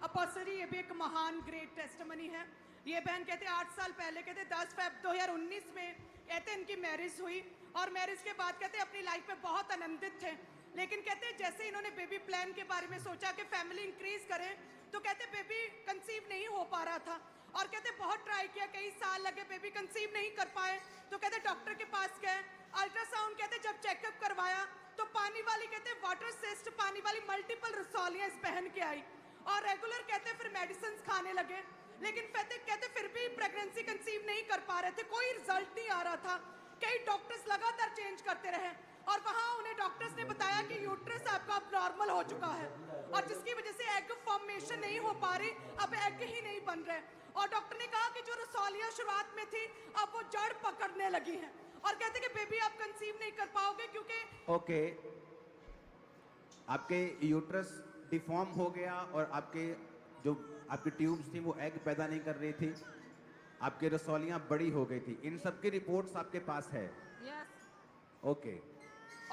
Apostle जी, ये भी एक महान ग्रेट टेस्टिमनी है। ये बहन कहते 8 साल पहले, कहते 10 फेब 2019 में कहते इनकी मैरिज हुई और मैरिज के बाद कहते अपनी लाइफ में बहुत आनंदित थे। लेकिन कहते जैसे इन्होंने बेबी प्लान के बारे में सोचा कि फैमिली इंक्रीज करें, तो कहते बेबी कंसीव नहीं हो पा रहा था और कहते बहुत ट्राई किया, कई साल लगे, बेबी कंसीव नहीं कर पाए। तो कहते डॉक्टर के पास गए, अल्ट्रासाउंड कहते जब चेकअप करवाया तो पानी वाली कहते वाटर सिस्ट, पानी वाली मल्टीपल रसौलियां इस बहन के आई और रेगुलर कहते फिर मेडिसिन खाने लगे। लेकिन कहते फिर भी प्रेगनेंसी कंसीव नहीं कर पा रहे थे, कोई रिजल्ट नहीं आ रहा था। कई डॉक्टर्स लगातार चेंज करते रहे और वहां उन्हें डॉक्टर्स ने बताया कि यूट्रस आपका अब नॉर्मल हो चुका है और जिसकी वजह से एग फॉर्मेशन नहीं हो पा रही, अब एग ही नहीं बन रहे। और डॉक्टर ने कहा कि जो रसौलियां शुरुआत में थी अब वो जड़ पकड़ने लगी हैं और कहते कि बेबी आप कंसीव नहीं कर पाओगे क्योंकि ओके, आपके यूट्रस डिफॉर्म हो गया और आपके जो आपकी ट्यूब्स थी वो एग पैदा नहीं कर रही थी, आपकी रसौलियां बड़ी हो गई थी। इन सब की रिपोर्ट्स आपके पास है? यस। ओके।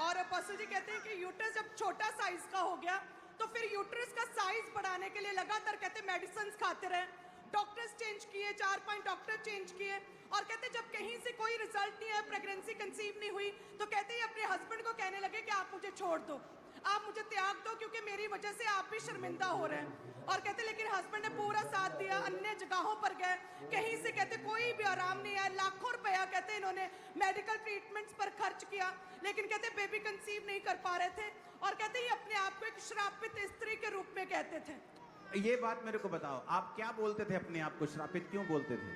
और अपोस्टल जी कहते हैं कि यूट्रस जब छोटा साइज का हो गया तो फिर यूट्रस का साइज बढ़ाने के लिए लगातार कहते मेडिसिन खाते रहे, डॉक्टर्स चेंज किए, 4-5 डॉक्टर चेंज किए और कहते जब कहीं से कोई रिजल्ट नहीं है, प्रेगनेंसी कंसीव नहीं हुई, तो कहते ही अपने हस्बैंड को कहने लगे कि आप मुझे छोड़ दो, आप मुझे त्याग दो क्योंकि मेरी वजह से आप भी शर्मिंदा हो रहे हैं। और कहते लेकिन हस्बैंड ने पूरा साथ दिया, अन्य जगहों पर गए, कहीं से कहते कोई भी आराम नहीं आया, लाखों रुपया कहते इन्होंने मेडिकल ट्रीटमेंट्स पर खर्च किया, लेकिन कहते बेबी कंसीव नहीं कर पा रहे थे और कहते ये अपने आप को एक श्रापित स्त्री के रूप में कहते थे। ये बात मेरे को बताओ, आप क्या बोलते थे अपने आप को, श्रापित क्यों बोलते थे?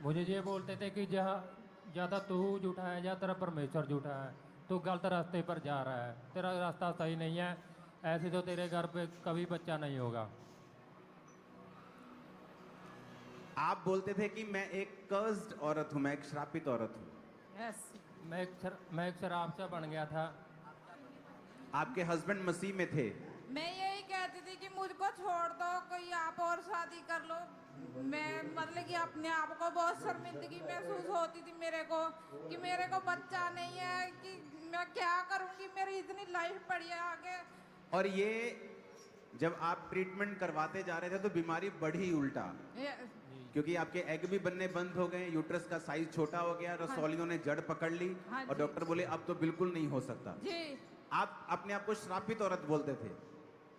मुझे ये बोलते थे कि जहाँ ज़्यादा तू झूठा है या तेरा परमेश्वर झूठा है, तू गलत रास्ते पर जा रहा है, तेरा रास्ता सही नहीं है, ऐसे तो तेरे घर पे कभी बच्चा नहीं होगा। आप बोलते थे कि मैं एक कर्स्ड औरत हूं, मैं एक श्रापित औरत हूं। यस। मैं एक शराब से बन गया था। आपके हस्बैंड मसीह में थे? मैं यही कहती थी कि मुझको छोड़ दो, कोई आप और शादी कर लो। मैं मतलब कि अपने आप को बहुत शर्मिंदगी महसूस होती थी मेरे को कि मेरे को बच्चा नहीं है, कि मैं क्या करूंगी, मेरी इतनी लाइफ पड़ी है आगे। और ये जब आप ट्रीटमेंट करवाते जा रहे थे तो बीमारी बढ़ी उल्टा, क्योंकि आपके एग भी बनने बंद हो गए, यूट्रस का साइज छोटा हो गया, रसौलियों ने जड़ पकड़ ली हाँ और जी। डॉक्टर बोले अब तो बिल्कुल नहीं हो सकता। जी। आप अपने आप को श्रापित औरत बोलते थे,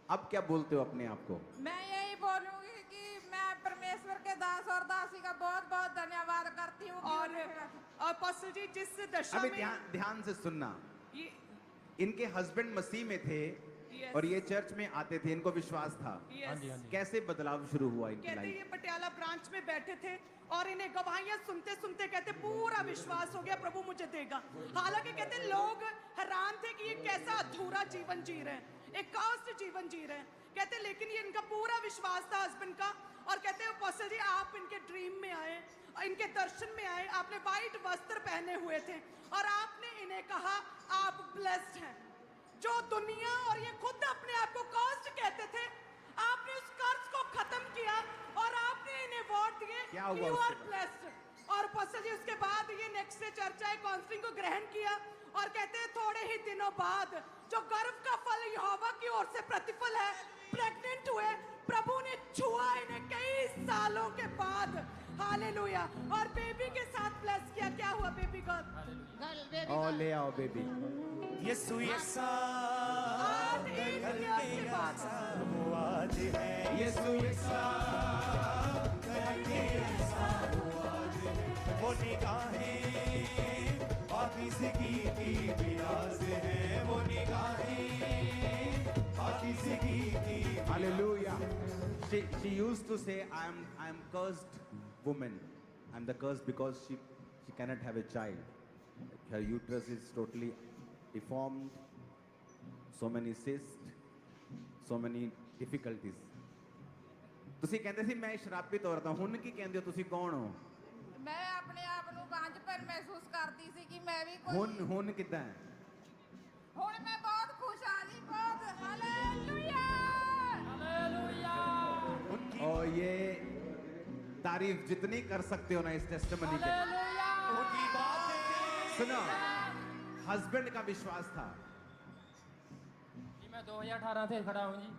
अब क्या बोलते हो अपने आप को? मैं यही बोलूंगी कि मैं परमेश्वर के दास और दासी का बहुत बहुत धन्यवाद करती हूँ। और अपोस्टल जी जिस दशा अभी में ध्यान से सुनना, ये इनके हस्बैंड मसीह में थे Yes. और ये चर्च में आते थे, इनको विश्वास था। Yes. हाँ जी, हाँ जी। कैसे बदलाव शुरू हुआ इनकी कहते लाइफ? ये पटियाला ब्रांच में बैठे थे और इन्हें गवाहियां सुनते सुनते कहते पूरा विश्वास हो गया प्रभु मुझे देगा। हालांकि कहते लोग हैरान थे कि ये कैसा अधूरा जीवन जी रहे हैं, एक कास्ट जीवन जी रहे हैं। कहते लेकिन ये इनका पूरा विश्वास था हस्बैंड का और कहते अपोस्टल जी आप इनके ड्रीम में आए, इनके दर्शन में आए, आपने व्हाइट वस्त्र पहने हुए थे और आपने इन्हें कहा आप ब्लेस्ड हैं। जो दुनिया और ये खुद अपने आप को कास्ट कहते थे, आपने उस कर्ज को खत्म किया और आपने इन्हें वोट दिए क्या हुआ यू उसके आर बाद? ब्लेस्ड। और अपोस्टल जी उसके बाद ये नेक्स्ट डे चर्चा काउंसलिंग को ग्रहण किया और कहते हैं थोड़े ही दिनों बाद जो गर्भ का फल यहोवा की ओर से प्रतिफल है, प्रेग्नेंट हुए, प्रभु ने छुआ इन्हें कई सालों के बाद। हालेलुया। और बेबी के साथ ब्लेस किया। क्या हुआ बेबी गर्ल? और ले आओ बेबी। यीशु यीशु आज एक ईयर के बाद वो आज है, यीशु यीशु करके ऐसा वो आज है। वो निगाहें पाकीज़गी की बिराज है, वो निगाहें पाकीज़गी की। Hallelujah. She used to say, I am cursed woman. I am the cursed because she cannot have a child. Her uterus is totally deformed. So many cysts, so many difficulties. ਤੁਸੀਂ ਕਹਿੰਦੇ ਸੀ ਮੈਂ ਸ਼ਰਾਪਿਤ ਔਰਤ ਹਾਂ, ਹੁਣ ਕੀ ਕਹਿੰਦੇ ਹੋ ਤੁਸੀਂ ਕੌਣ ਹੋ? ਮੈਂ ਆਪਣੇ ਆਪ ਨੂੰ ਬਾਂਝਪਨ ਮਹਿਸੂਸ ਕਰਦੀ ਸੀ ਕਿ ਮੈਂ ਵੀ ਕੋਈ। ਹੁਣ ਕਿੱਦਾਂ ਹੈ? ਹੁਣ ਮੈਂ ਬਹੁਤ ਖੁਸ਼ ਹਾਂ ਜੀ, ਬਹੁਤ। ਹਾਲੇਲੂਇਆ। और ये तारीफ जितनी कर सकते हो ना इस टेस्टिमनी के, उनकी बातें सुनो, हस्बैंड का विश्वास था। जी मैं 2018 से खड़ा हूँ जी।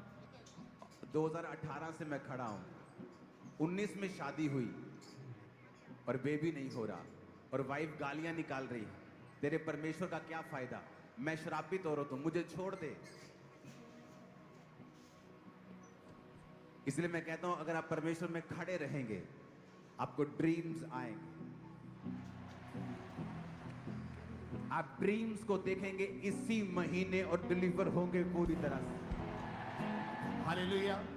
2018 से मैं खड़ा हूं। 19 में शादी हुई और बेबी नहीं हो रहा, और वाइफ गालियां निकाल रही है, तेरे परमेश्वर का क्या फायदा, मैं श्रापित औरत हूं, मुझे छोड़ दे। इसलिए मैं कहता हूं, अगर आप परमेश्वर में खड़े रहेंगे, आपको ड्रीम्स आएंगे, आप ड्रीम्स को देखेंगे इसी महीने और डिलीवर होंगे पूरी तरह से। हालेलुया।